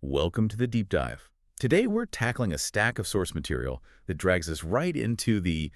Welcome to the deep dive. Today we're tackling a stack of source material that drags us right into the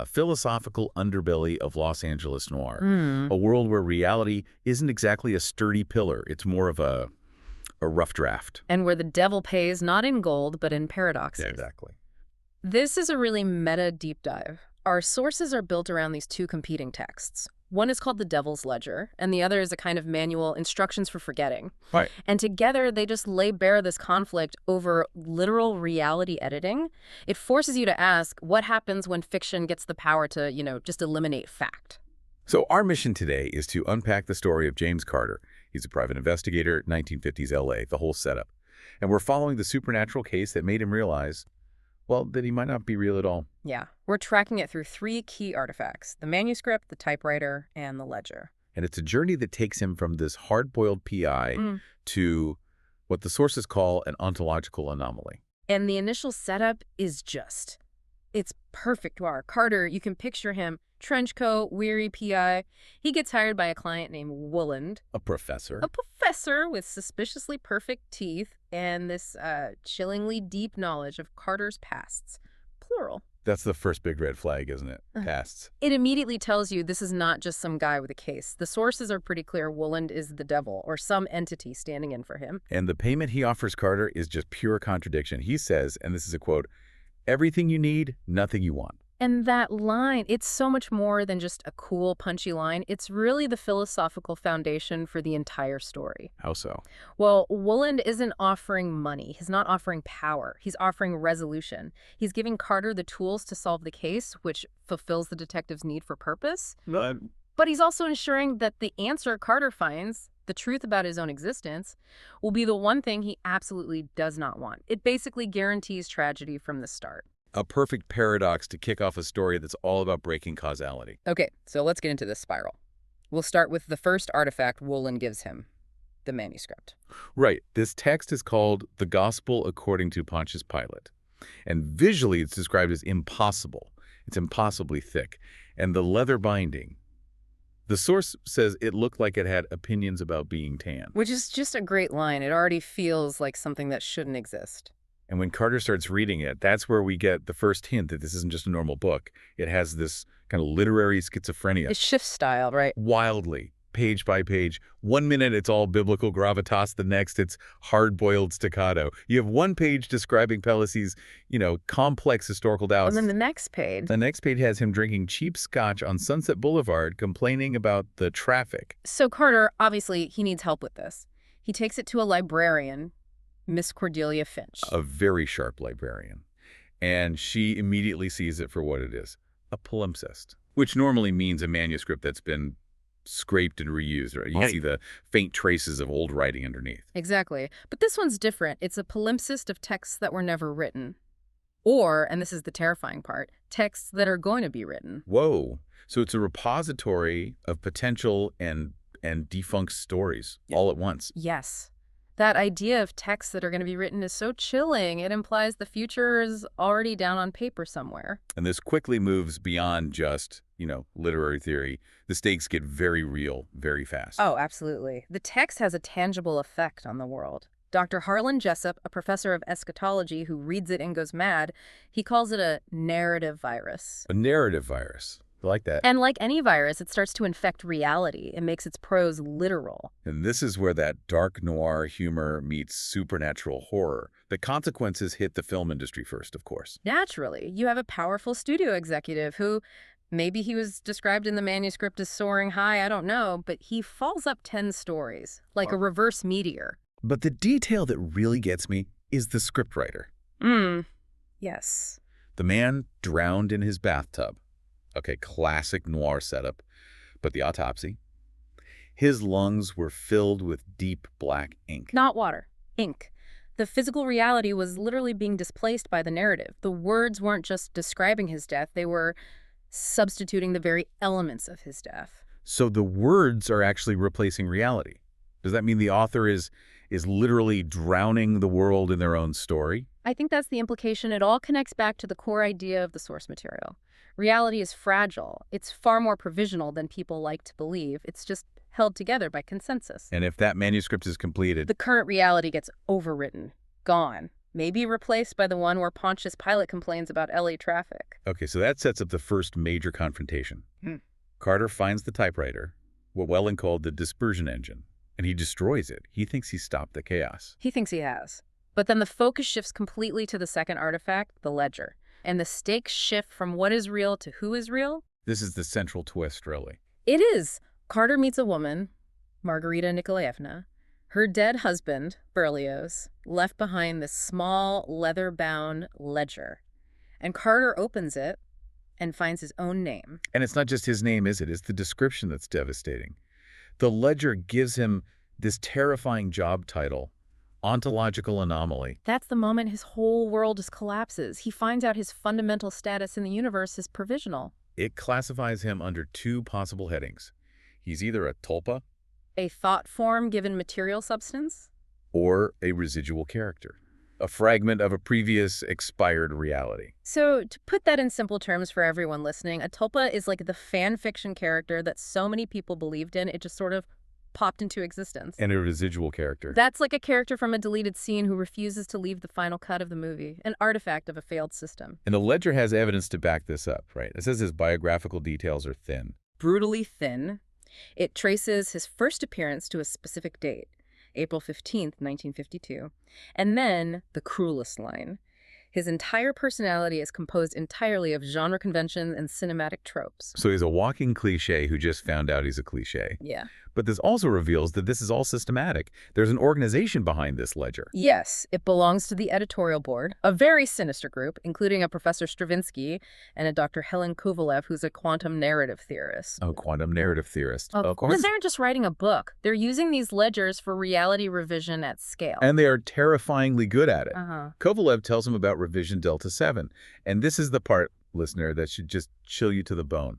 philosophical underbelly of Los Angeles noir, a world where reality isn't exactly a sturdy pillar, it's more of a rough draft. And where the devil pays not in gold, but in paradoxes. Yeah, exactly. This is a really meta deep dive. Our sources are built around these two competing texts. One is called the Devil's Ledger, and the other is a kind of manual, instructions for forgetting. Right. And together, they just lay bare this conflict over literal reality editing. It forces you to ask, what happens when fiction gets the power to, just eliminate fact? So our mission today is to unpack the story of James Carter. He's a private investigator, 1950s LA, the whole setup. And we're following the supernatural case that made him realize, well, that he might not be real at all. Yeah, we're tracking it through three key artifacts: the manuscript, the typewriter, and the ledger. And it's a journey that takes him from this hard-boiled PI to what the sources call an ontological anomaly. And the initial setup is it's perfect noir. Carter, you can picture him, trench coat, weary PI. He gets hired by a client named Woland. A professor. A professor with suspiciously perfect teeth and this chillingly deep knowledge of Carter's pasts. Plural. That's the first big red flag, isn't it? Pasts. It immediately tells you this is not just some guy with a case. The sources are pretty clear. Woland is the devil or some entity standing in for him. And the payment he offers Carter is just pure contradiction. He says, and this is a quote, "Everything you need, nothing you want." And that line, it's so much more than just a cool, punchy line. It's really the philosophical foundation for the entire story. How so? Well, Woland isn't offering money. He's not offering power. He's offering resolution. He's giving Carter the tools to solve the case, which fulfills the detective's need for purpose. But he's also ensuring that the answer Carter finds, the truth about his own existence, will be the one thing he absolutely does not want. It basically guarantees tragedy from the start. A perfect paradox to kick off a story that's all about breaking causality. Okay, so let's get into this spiral. We'll start with the first artifact Woland gives him, the manuscript. Right. This text is called The Gospel According to Pontius Pilate. And visually, it's described as impossible. It's impossibly thick. And the leather binding, the source says it looked like it had opinions about being tan. Which is just a great line. It already feels like something that shouldn't exist. And when Carter starts reading it, that's where we get the first hint that this isn't just a normal book. It has this kind of literary schizophrenia. It shifts style, right? Wildly, page by page. 1 minute, it's all biblical gravitas. The next, it's hard-boiled staccato. You have one page describing Pelossi's, complex historical doubts. And then the next page. The next page has him drinking cheap scotch on Sunset Boulevard, complaining about the traffic. So Carter, obviously, he needs help with this. He takes it to a librarian, Miss Cordelia Finch. A very sharp librarian. And she immediately sees it for what it is, a palimpsest, which normally means a manuscript that's been scraped and reused. Right? You see the faint traces of old writing underneath. Exactly. But this one's different. It's a palimpsest of texts that were never written. Or, and this is the terrifying part, texts that are going to be written. Whoa. So it's a repository of potential and defunct stories all at once. Yes. That idea of texts that are going to be written is so chilling. It implies the future is already down on paper somewhere. And this quickly moves beyond just, literary theory. The stakes get very real very fast. Oh, absolutely. The text has a tangible effect on the world. Dr. Harlan Jessup, a professor of eschatology who reads it and goes mad, he calls it a narrative virus. A narrative virus. I like that. And like any virus, it starts to infect reality. It makes its prose literal. And this is where that dark noir humor meets supernatural horror. The consequences hit the film industry first, of course. Naturally, you have a powerful studio executive who, maybe he was described in the manuscript as soaring high, I don't know, but he falls up 10 stories, like a reverse meteor. But the detail that really gets me is the scriptwriter. Yes. The man drowned in his bathtub. Okay, classic noir setup. But the autopsy, his lungs were filled with deep black ink. Not water, ink. The physical reality was literally being displaced by the narrative. The words weren't just describing his death, they were substituting the very elements of his death. So the words are actually replacing reality. Does that mean the author is literally drowning the world in their own story? I think that's the implication. It all connects back to the core idea of the source material. Reality is fragile. It's far more provisional than people like to believe. It's just held together by consensus. And if that manuscript is completed, The current reality gets overwritten, gone, maybe replaced by the one where Pontius Pilate complains about LA traffic. okay, so that sets up the first major confrontation. Hmm. Carter finds the typewriter, what Woland called the dispersion engine, and he destroys it. He thinks he stopped the chaos. He thinks he has. But then the focus shifts completely to the second artifact, the ledger. And the stakes shift from what is real to who is real. This is the central twist, really. It is. Carter meets a woman, Margarita Nikolaevna. Her dead husband, Berlioz, left behind this small, leather-bound ledger. And Carter opens it and finds his own name. And it's not just his name, is it? It's the description that's devastating. The ledger gives him this terrifying job title, Ontological Anomaly. That's the moment his whole world just collapses. He finds out his fundamental status in the universe is provisional. It classifies him under two possible headings. He's either a tulpa A thought form given material substance? or a residual character, a fragment of a previous expired reality. So, to put that in simple terms for everyone listening, a tulpa is like the fan fiction character that so many people believed in, it just sort of popped into existence. And a residual character. That's like a character from a deleted scene who refuses to leave the final cut of the movie, an artifact of a failed system. And the ledger has evidence to back this up, right? It says his biographical details are thin. Brutally thin. It traces his first appearance to a specific date, April 15th, 1952. And then, the cruelest line, his entire personality is composed entirely of genre conventions and cinematic tropes. So he's a walking cliche who just found out he's a cliche. Yeah. But this also reveals that this is all systematic. There's an organization behind this ledger. Yes, it belongs to the Editorial Board, a very sinister group, including a Professor Stravinsky and a Dr. Helen Kovalev, who's a quantum narrative theorist. Oh, quantum narrative theorist. Of Because they aren't just writing a book. They're using these ledgers for reality revision at scale. And they are terrifyingly good at it. Uh-huh. Kovalev tells him about revision delta 7. And this is the part, listener, that should just chill you to the bone.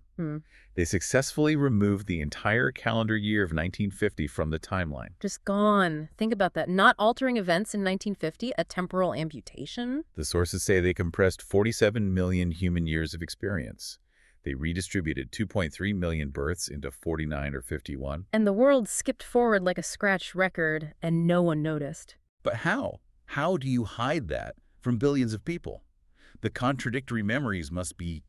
They successfully removed the entire calendar year of 1950 from the timeline. Just gone. Think about that. Not altering events in 1950, a temporal amputation. The sources say they compressed 47 million human years of experience. They redistributed 2.3 million births into 49 or 51. And the world skipped forward like a scratched record, and no one noticed. But how? How do you hide that from billions of people? The contradictory memories must be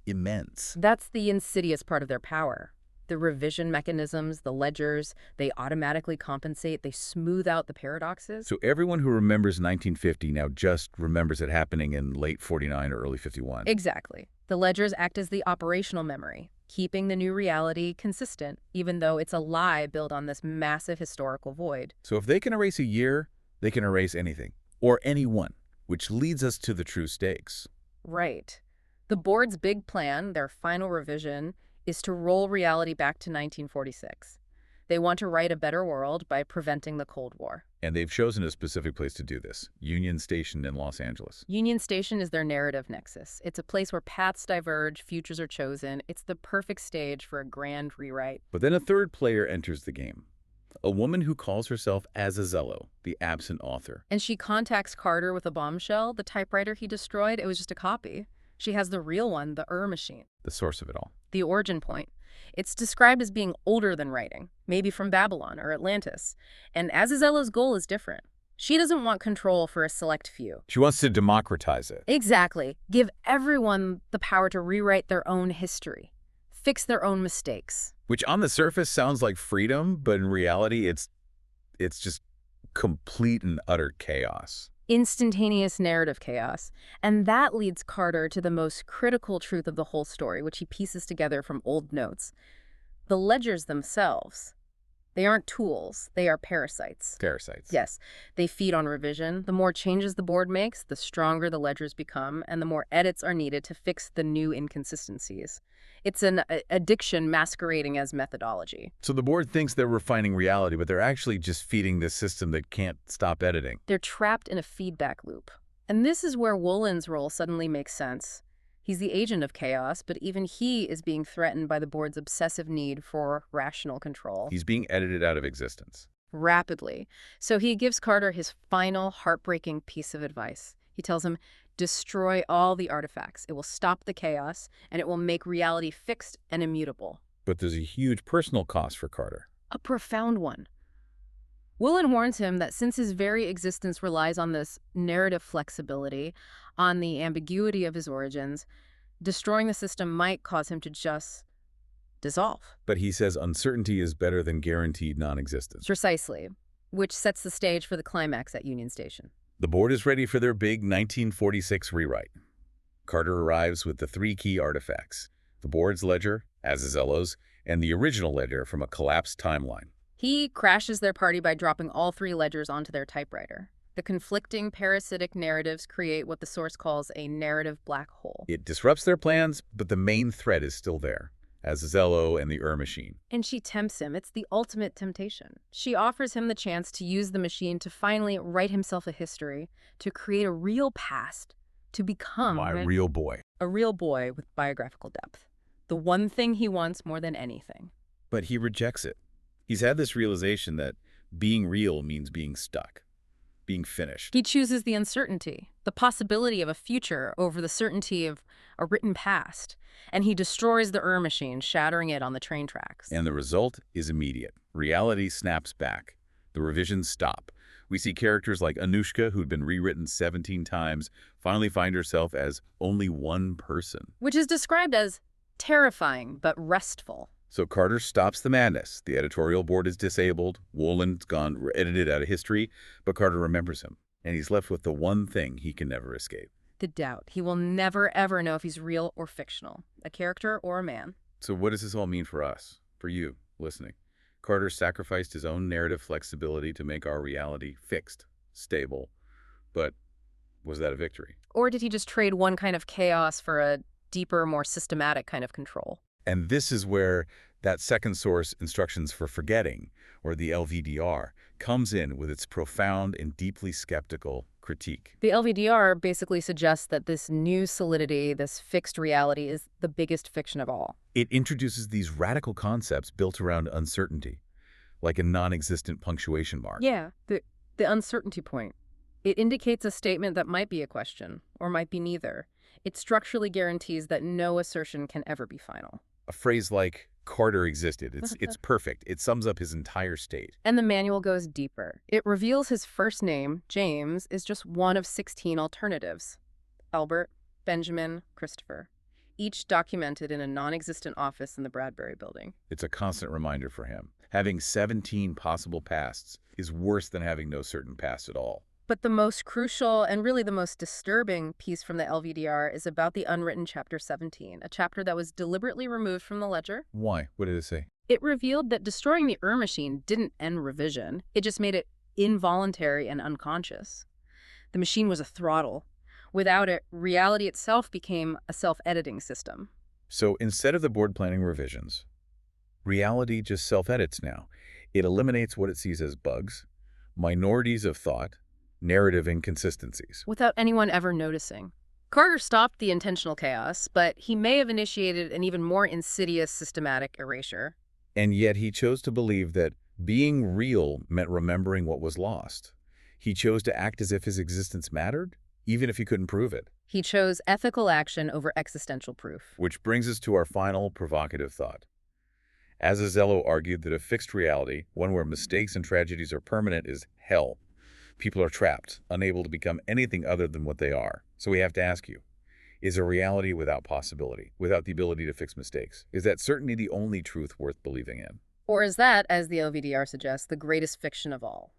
immense. That's the insidious part of their power. The revision mechanisms, the ledgers, they automatically compensate, they smooth out the paradoxes. So everyone who remembers 1950 now just remembers it happening in late 49 or early 51. Exactly. The ledgers act as the operational memory, keeping the new reality consistent, even though it's a lie built on this massive historical void. So if they can erase a year, they can erase anything, or anyone, which leads us to the true stakes. Right. The board's big plan, their final revision, is to roll reality back to 1946. They want to write a better world by preventing the Cold War. And they've chosen a specific place to do this, Union Station in Los Angeles. Union Station is their narrative nexus. It's a place where paths diverge, futures are chosen. It's the perfect stage for a grand rewrite. But then a third player enters the game. A woman who calls herself Azazello, the absent author. And she contacts Carter with a bombshell. The typewriter he destroyed, it was just a copy. She has the real one, the machine. The source of it all. The origin point. It's described as being older than writing, maybe from Babylon or Atlantis. And Azazello's goal is different. She doesn't want control for a select few. She wants to democratize it. Exactly. Give everyone the power to rewrite their own history. Fix their own mistakes. Which on the surface sounds like freedom, but in reality it's just complete and utter chaos. Instantaneous narrative chaos. And that leads Carter to the most critical truth of the whole story, which he pieces together from old notes. The ledgers themselves, they aren't tools, they are parasites. Parasites. Yes, they feed on revision. The more changes the board makes, the stronger the ledgers become, and the more edits are needed to fix the new inconsistencies. It's an addiction masquerading as methodology. So the board thinks they're refining reality, but they're actually just feeding this system that can't stop editing. They're trapped in a feedback loop. And this is where Woland's role suddenly makes sense. He's the agent of chaos, but even he is being threatened by the board's obsessive need for rational control. He's being edited out of existence. Rapidly. So he gives Carter his final heartbreaking piece of advice. He tells him, destroy all the artifacts. It will stop the chaos, and it will make reality fixed and immutable. But there's a huge personal cost for Carter. A profound one. Woland warns him that since his very existence relies on this narrative flexibility, on the ambiguity of his origins, destroying the system might cause him to just dissolve. But he says uncertainty is better than guaranteed non-existence. Precisely, which sets the stage for the climax at Union Station. The board is ready for their big 1946 rewrite. Carter arrives with the 3 key artifacts: the board's ledger, Azazello's, and the original ledger from a collapsed timeline. He crashes their party by dropping all 3 ledgers onto their typewriter. The conflicting parasitic narratives create what the source calls a narrative black hole. It disrupts their plans, but the main thread is still there: Azazello and the machine. And she tempts him. It's the ultimate temptation. She offers him the chance to use the machine to finally write himself a history, to create a real past, to become My real boy. a real boy with biographical depth. The one thing he wants more than anything. But he rejects it. He's had this realization that being real means being stuck, being finished. He chooses the uncertainty, the possibility of a future over the certainty of a written past, and he destroys the machine, shattering it on the train tracks. And the result is immediate. Reality snaps back. The revisions stop. We see characters like Anushka, who'd been rewritten 17 times, finally find herself as only one person. Which is described as terrifying but restful. So Carter stops the madness. The editorial board is disabled. Woland's gone edited out of history, but Carter remembers him, and he's left with the one thing he can never escape. The doubt. He will never, ever know if he's real or fictional, a character or a man. So what does this all mean for us, for you, listening? Carter sacrificed his own narrative flexibility to make our reality fixed, stable. But was that a victory? Or did he just trade one kind of chaos for a deeper, more systematic kind of control? And this is where that second source, Instructions for Forgetting, or the LVDR, comes in with its profound and deeply skeptical critique. The LVDR basically suggests that this new solidity, this fixed reality, is the biggest fiction of all. It introduces these radical concepts built around uncertainty, like a non-existent punctuation mark. Yeah, the uncertainty point. It indicates a statement that might be a question, or might be neither. It structurally guarantees that no assertion can ever be final. A phrase like Carter existed, it's perfect. It sums up his entire state. And the manual goes deeper. It reveals his first name, James, is just one of 16 alternatives. Albert, Benjamin, Christopher. Each documented in a non-existent office in the Bradbury building. It's a constant reminder for him. Having 17 possible pasts is worse than having no certain past at all. But the most crucial and really the most disturbing piece from the LVDR is about the unwritten Chapter 17, a chapter that was deliberately removed from the ledger. Why? What did it say? It revealed that destroying the machine didn't end revision. It just made it involuntary and unconscious. The machine was a throttle. Without it, reality itself became a self-editing system. So instead of the board planning revisions, reality just self-edits now. It eliminates what it sees as bugs, minorities of thought, narrative inconsistencies. Without anyone ever noticing. Carter stopped the intentional chaos, but he may have initiated an even more insidious systematic erasure. And yet he chose to believe that being real meant remembering what was lost. He chose to act as if his existence mattered, even if he couldn't prove it. He chose ethical action over existential proof. Which brings us to our final provocative thought. Azazello argued that a fixed reality, one where mistakes and tragedies are permanent, is hell. People are trapped, unable to become anything other than what they are. So we have to ask you, is a reality without possibility, without the ability to fix mistakes? Is that certainly the only truth worth believing in? Or is that, as the LVDR suggests, the greatest fiction of all?